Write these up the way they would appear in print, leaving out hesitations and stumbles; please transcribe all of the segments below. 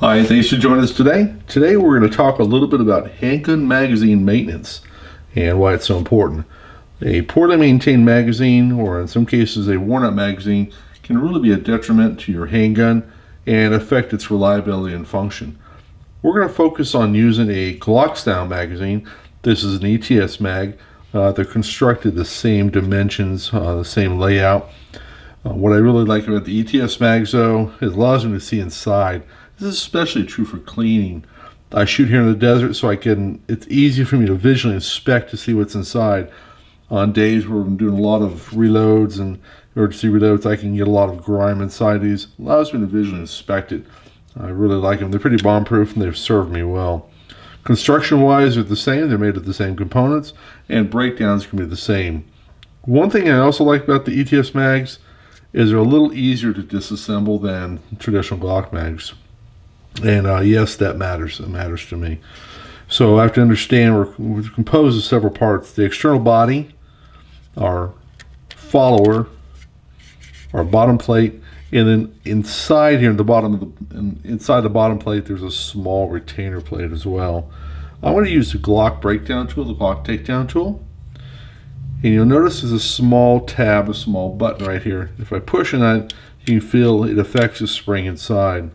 Hi, thanks for joining us today. Today we're going to talk a little bit about handgun magazine maintenance and why it's so important. A poorly maintained magazine, or in some cases a worn out magazine, can really be a detriment to your handgun and affect its reliability and function. We're going to focus on using a Glock style magazine. This is an ETS mag. They're constructed the same dimensions, the same layout. What I really like about the ETS mags though, is it allows me to see inside. This is especially true for cleaning. I shoot here in the desert, so it's easy for me to visually inspect to see what's inside. On days where I'm doing a lot of reloads and emergency reloads, I can get a lot of grime inside these. It allows me to visually inspect it. I really like them. They're pretty bomb-proof and they've served me well. Construction-wise, they're the same. They're made of the same components, and breakdowns can be the same. One thing I also like about the ETS mags is they're a little easier to disassemble than traditional Glock mags. And yes, that matters. It matters to me. So I have to understand we're composed of several parts. The external body, our follower, our bottom plate, and then inside here, inside the bottom plate, there's a small retainer plate as well. I want to use the Glock breakdown tool, the Glock takedown tool. And you'll notice there's a small tab, a small button right here. If I push on that, you can feel it affects the spring inside.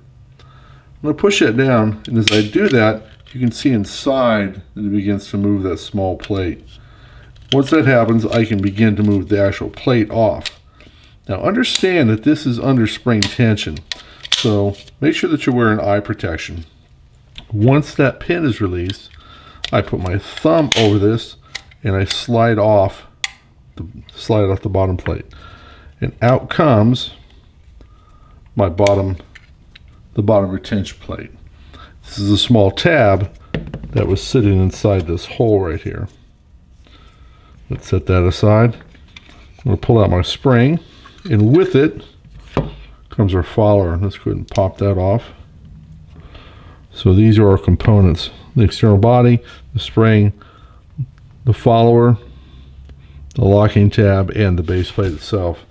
I'm going to push that down, and as I do that, you can see inside that it begins to move that small plate. Once that happens, I can begin to move the actual plate off. Now understand that this is under spring tension, so make sure that you're wearing eye protection. Once that pin is released, I put my thumb over this and I slide off the bottom plate, and out comes my the bottom retention plate. This is a small tab that was sitting inside this hole right here. Let's set that aside. I'm going to pull out my spring, and with it comes our follower. Let's go ahead and pop that off. So these are our components: the external body, the spring, the follower, the locking tab, and the base plate itself.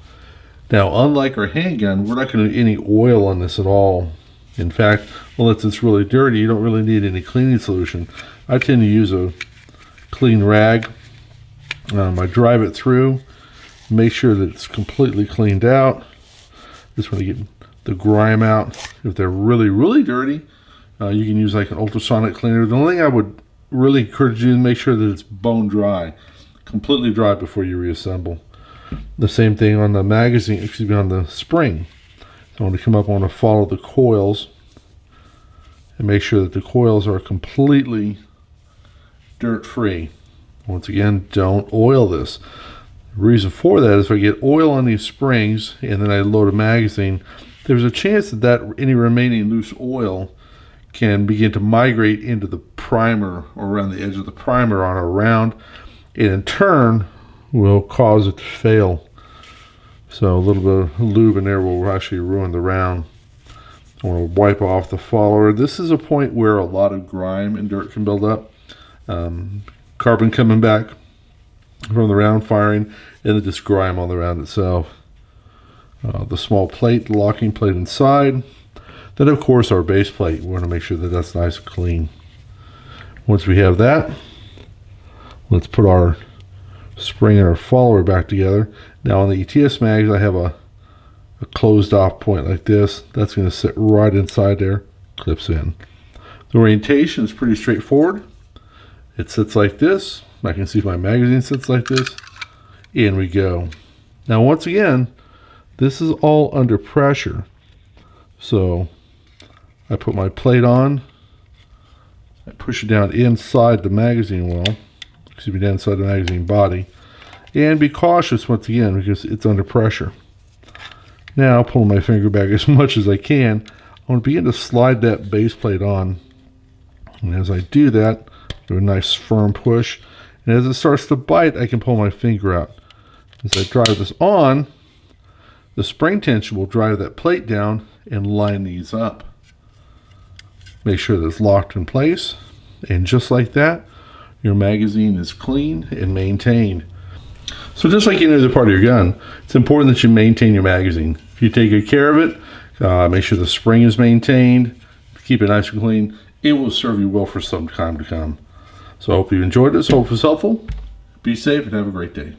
Now, unlike our handgun, we're not going to do any oil on this at all. In fact, unless it's really dirty, you don't really need any cleaning solution. I tend to use a clean rag. I drive it through, make sure that it's completely cleaned out. Just want to get the grime out. If they're really, really dirty, you can use like an ultrasonic cleaner. The only thing I would really encourage you to make sure that it's bone dry, completely dry before you reassemble. The same thing on the magazine, on the spring. So I want to come up, I want to follow the coils and make sure that the coils are completely dirt free. Once again, don't oil this. The reason for that is if I get oil on these springs and then I load a magazine, there's a chance that any remaining loose oil can begin to migrate into the primer or around the edge of the primer on a round, and in turn will cause it to fail. So a little bit of lube in there will actually ruin the round. I want to wipe off the follower. This is a point where a lot of grime and dirt can build up. Carbon coming back from the round firing, and then just grime on the round itself. The small plate, the locking plate inside. Then of course our base plate. We want to make sure that that's nice and clean. Once we have that, let's put our spring and our follower back together. Now on the ETS mags, I have a closed off point like this. That's going to sit right inside there, clips in. The orientation is pretty straightforward. It sits like this. I can see if my magazine sits like this. In we go. Now once again, this is all under pressure. So I put my plate on, I push it down inside the magazine well, down inside the magazine body, and be cautious once again because it's under pressure. Now pull my finger back as much as I can. I want to begin to slide that base plate on, and as I do that, do a nice firm push, and as it starts to bite, I can pull my finger out. As I drive this on, the spring tension will drive that plate down and line these up. Make sure that it's locked in place, and just like that, your magazine is clean and maintained. So just like any other part of your gun, it's important that you maintain your magazine. If you take good care of it, make sure the spring is maintained, keep it nice and clean. It will serve you well for some time to come. So I hope you enjoyed this. Hope it was helpful. Be safe and have a great day.